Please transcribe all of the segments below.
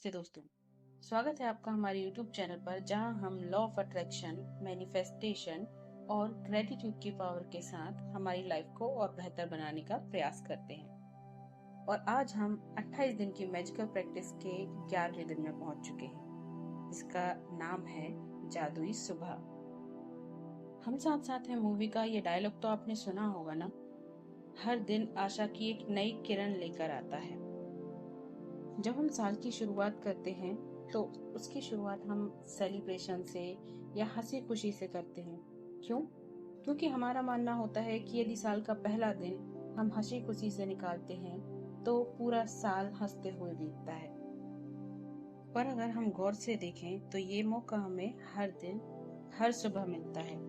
नमस्ते दोस्तों। स्वागत है आपका हमारे YouTube चैनल पर, जहां हम लॉ ऑफ अट्रैक्शन, मैनिफेस्टेशन और ग्रेटिट्यूड की पावर के साथ हमारी लाइफ को और बेहतर बनाने का प्रयास करते हैं। और आज हम 28 दिन की मैजिकल प्रैक्टिस के 11वें दिन में पहुंच चुके हैं। इसका नाम है जादुई सुबह। हम साथ साथ हैं मूवी का ये डायलॉग तो आपने सुना होगा ना, हर दिन आशा की एक नई किरण लेकर आता है। जब हम साल की शुरुआत करते हैं तो उसकी शुरुआत हम सेलिब्रेशन से या हंसी खुशी से करते हैं। क्यों? क्योंकि हमारा मानना होता है कि यदि साल का पहला दिन हम हंसी खुशी से निकालते हैं तो पूरा साल हंसते हुए बीतता है। पर अगर हम गौर से देखें तो ये मौका हमें हर दिन, हर सुबह मिलता है।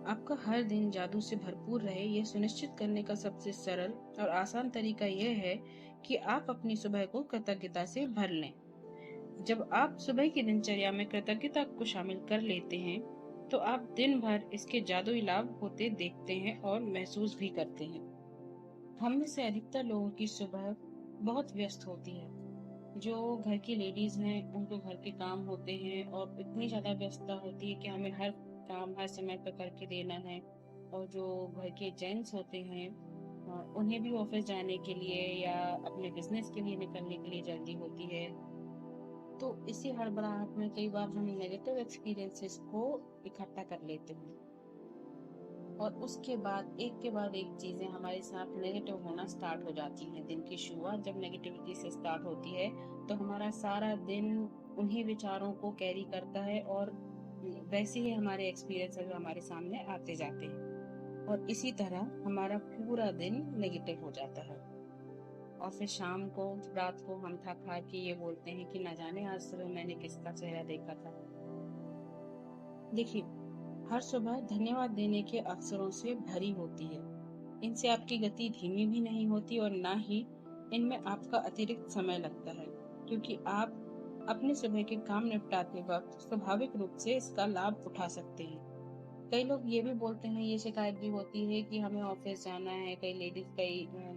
आपका हर दिन जादू से भरपूर रहे, ये सुनिश्चित करने का सबसे सरल और आसान तरीका यह है कि आप अपनी सुबह को कृतज्ञता से भर लें। जब आप सुबह की दिनचर्या में कृतज्ञता को शामिल कर लेते हैं, तो आप दिन भर इसके जादुई लाभ होते देखते हैं और महसूस भी करते हैं। हम में से अधिकतर लोगों की सुबह बहुत व्यस्त होती है। जो घर की लेडीज हैं, उनको घर के काम होते हैं और इतनी ज्यादा व्यस्तता होती है कि हमें हर काम हर समय पर करके देना है। और जो घर के जेंट्स होते हैं, उन्हें भी ऑफिस जाने के लिए या अपने बिजनेस के लिए निकलने के लिए जल्दी होती है। तो इसी हड़बड़ाहट में कई बार हम नेगेटिव एक्सपीरियंसेस को इकट्ठा कर लेते हैं और उसके बाद एक के बाद एक चीजें हमारे साथ नेगेटिव होना स्टार्ट हो जाती हैं। दिन की शुरुआत जब नेगेटिविटी से स्टार्ट होती है तो हमारा सारा दिन उन्हीं विचारों को कैरी करता है और वैसे ही हमारे एक्सपीरियंसेस हमारे सामने आते जाते हैं और इसी तरह हमारा पूरा दिन नेगेटिव हो जाता है। और फिर शाम को, रात को हम थक हार के ये बोलते हैं कि न जाने आज सुबह मैंने किसका चेहरा देखा था। देखिए, हर सुबह धन्यवाद देने के अवसरों से भरी होती है। इनसे आपकी गति धीमी भी नहीं होती और ना ही इनमें आपका अतिरिक्त समय लगता है, क्योंकि आप अपने सुबह के काम निपटाते वक्त स्वाभाविक रूप से इसका लाभ उठा सकते हैं। कई लोग ये भी बोलते हैं, ये शिकायत भी होती है कि हमें ऑफिस जाना है। कई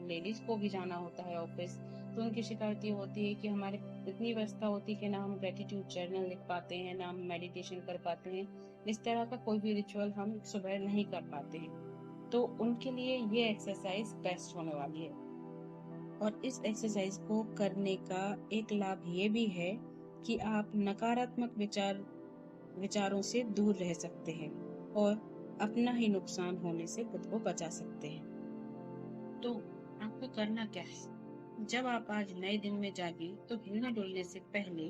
लेडीज को भी जाना होता है ऑफिस, तो उनकी शिकायत ये होती है कि हमारे इतनी व्यस्तता होती है कि ना हम ग्रेटिट्यूड जर्नल लिख पाते हैं, ना हम मेडिटेशन कर पाते हैं। इस तरह का कोई भी रिचुअल हम सुबह नहीं कर पाते हैं। तो उनके लिए ये एक्सरसाइज बेस्ट होने वाली है। और इस एक्सरसाइज को करने का एक लाभ ये भी है कि आप नकारात्मक विचारों से दूर रह सकते हैं और अपना ही नुकसान होने से खुद को बचा सकते हैं। तो आपको करना क्या है? जब आप आज नए दिन में जागे तो हिलने डुलने से पहले,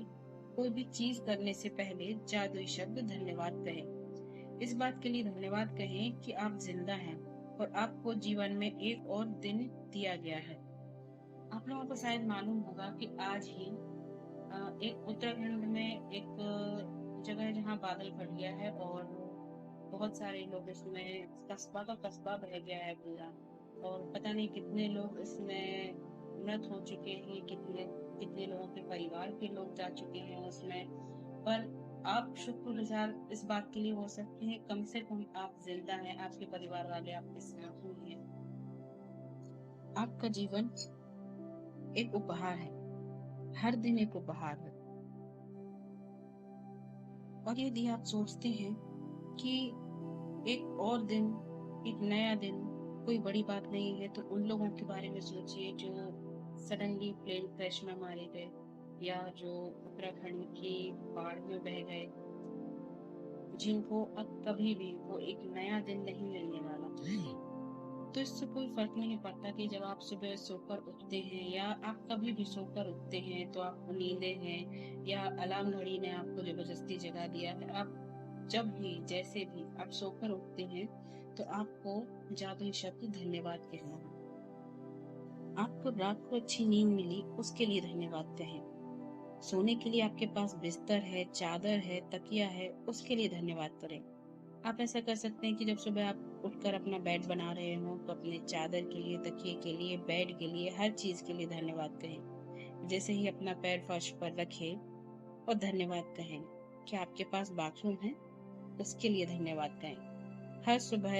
कोई भी चीज करने से पहले जादुई शब्द धन्यवाद कहें। इस बात के लिए धन्यवाद कहें कि आप जिंदा हैं और आपको जीवन में एक और दिन दिया गया है। आप लोगों को शायद मालूम होगा कि आज ही एक उत्तराखंड में एक जगह है जहाँ बादल फट गया है और बहुत सारे लोग इसमें, कस्बा का कस्बा बह गया है पूरा। और पता नहीं कितने लोग इसमें मृत हो चुके हैं, कितने कितने लोगों के परिवार के लोग जा चुके हैं उसमें। पर आप शुक्रगुजार इस बात के लिए हो सकते हैं, कम से कम आप जिंदा हैं, आपके परिवार वाले आपके साथ हैं। आपका जीवन एक उपहार है, हर दिन एक उपहार है। और यदि आप सोचते हैं कि एक और दिन, एक नया दिन कोई बड़ी बात नहीं है, तो उन लोगों के बारे में सोचिए जो सडनली प्लेन क्रैश में मारे गए या जो उत्तराखंड की बाढ़ में बह गए, जिनको अब कभी भी वो एक नया दिन नहीं मिलने वाला। तो इससे कोई फर्क नहीं पड़ता कि जब आप सुबह सोकर उठते हैं या आप कभी भी सोकर उठते हैं तो आप नींदे हैं या अलार्म घड़ी ने आपको जबरदस्ती जगा दिया है। आप जब भी, जैसे भी आप सोकर उठते हैं तो आपको जादुई शब्द धन्यवाद कहना है। आपको रात को अच्छी नींद मिली, उसके लिए धन्यवाद कहें। सोने के लिए आपके पास बिस्तर है, चादर है, तकिया है, उसके लिए धन्यवाद करें। आप ऐसा कर सकते हैं कि जब सुबह आप उठकर अपना बेड बना रहे हो तो अपने चादर के लिए, तकिए के लिए, बेड के लिए, हर चीज के लिए धन्यवाद कहें। जैसे ही अपना पैर फर्श पर रखें और धन्यवाद कहें। क्या आपके पास बाथरूम है? उसके लिए धन्यवाद कहें। हर सुबह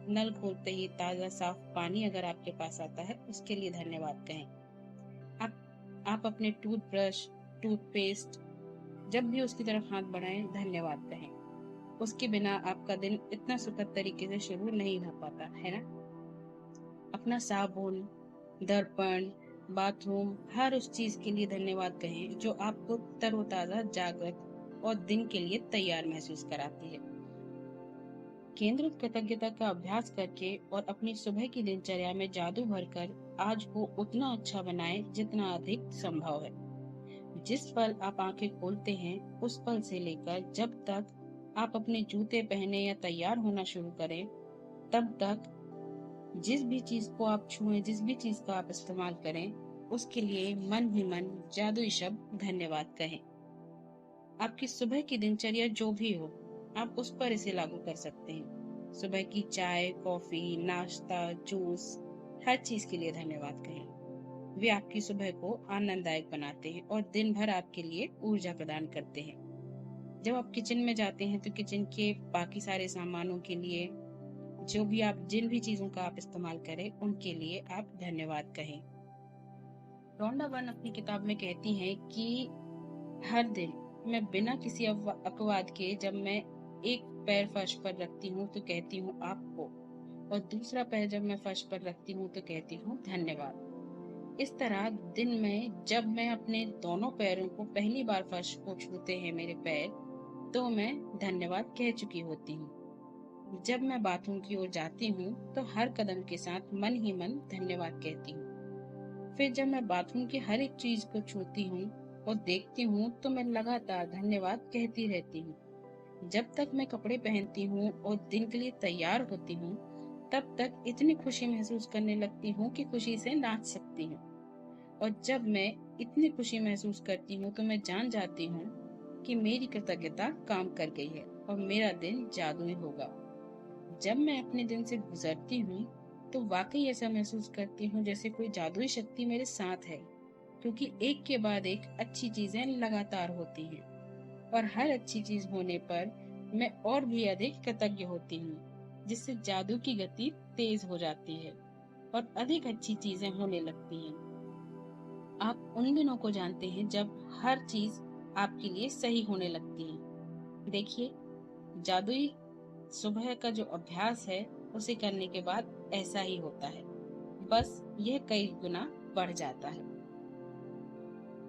नल खोलते ही ताजा साफ पानी अगर आपके पास आता है, उसके लिए धन्यवाद कहें। आप अपने टूथब्रश टूथपेस्ट, जब भी उसकी तरफ हाथ बढ़ाएं धन्यवाद कहें। उसके बिना आपका दिन इतना सुखद तरीके से शुरू नहीं हो पाता है ना। अपना साबुन, दर्पण, बाथरूम, हर उस चीज के लिए धन्यवाद कहें जो आपको तरोताजा, जागृत और दिन के लिए तैयार महसूस कराती है। केंद्रित कृतज्ञता का अभ्यास करके और अपनी सुबह की दिनचर्या में जादू भरकर आज को उतना अच्छा बनाएं जितना अधिक संभव है। जिस पल आप आंखें खोलते हैं उस पल से लेकर जब तक आप अपने जूते पहने या तैयार होना शुरू करें, तब तक जिस भी चीज को आप छुएं, जिस भी चीज का आप इस्तेमाल करें, उसके लिए मन ही मन जादुई शब्द धन्यवाद कहें। आपकी सुबह की दिनचर्या जो भी हो, आप उस पर इसे लागू कर सकते हैं। सुबह की चाय, कॉफी, नाश्ता, जूस, हर चीज के लिए धन्यवाद कहें। वे आपकी सुबह को आनंददायक बनाते हैं और दिन भर आपके लिए ऊर्जा प्रदान करते हैं। जब आप किचन में जाते हैं तो किचन के बाकी सारे सामानों के लिए, जो भी आप जिन भी चीजों का आप इस्तेमाल करें, उनके लिए आप धन्यवाद कहें। रोंडा बर्न अपनी किताब में कहती हैं कि हर दिन मैं बिना किसी अपवाद के जब मैं एक पैर फर्श पर रखती हूँ तो कहती हूँ आपको, और दूसरा पैर जब मैं फर्श पर रखती हूँ तो कहती हूँ धन्यवाद। इस तरह दिन में जब मैं अपने दोनों पैरों को पहली बार फर्श को छूते हैं मेरे पैर, तो मैं धन्यवाद कह चुकी होती हूँ। जब मैं बाथरूम की ओर जाती हूँ तो हर कदम के साथ मन ही मन धन्यवाद कहती हूँ। फिर जब मैं बाथरूम की हर एक चीज को छूती हूँ और देखती हूँ तो मैं लगातार धन्यवाद कहती रहती हूँ। जब तक मैं कपड़े पहनती हूँ और दिन के लिए तैयार होती हूँ, तब तक इतनी खुशी महसूस करने लगती हूँ कि खुशी से नाच सकती हूँ। और जब मैं इतनी खुशी महसूस करती हूँ तो मैं जान जाती हूँ कि मेरी कृतज्ञता काम कर गई है और मेरा दिन जादुई होगा। जब मैं अपने दिन से गुजरती हूँ तो वाकई ऐसा महसूस करती हूँ जैसे कोई जादुई शक्ति मेरे साथ है, क्योंकि एक के बाद एक अच्छी चीजें लगातार होती हैं और हर अच्छी चीज होने पर मैं और भी अधिक कृतज्ञ होती हूँ, जिससे जादू की गति तेज हो जाती है और अधिक अच्छी चीजें होने लगती हैं। आप उन दिनों को जानते हैं जब हर चीज आपके लिए सही होने लगती है। देखिए, जादुई सुबह का जो अभ्यास है उसे करने के बाद ऐसा ही होता है, बस यह कई गुना बढ़ जाता है।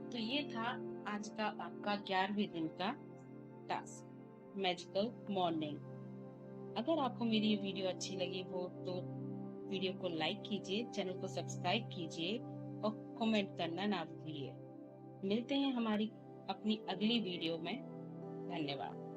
तो ये था आज का आपका 11वें दिन का टास्क, मैजिकल मॉर्निंग। अगर आपको मेरी ये वीडियो अच्छी लगी हो तो वीडियो को लाइक कीजिए, चैनल को सब्सक्राइब कीजिए और कमेंट करना ना भूलिए। मिलते हैं हमारी अपनी अगली वीडियो में। धन्यवाद।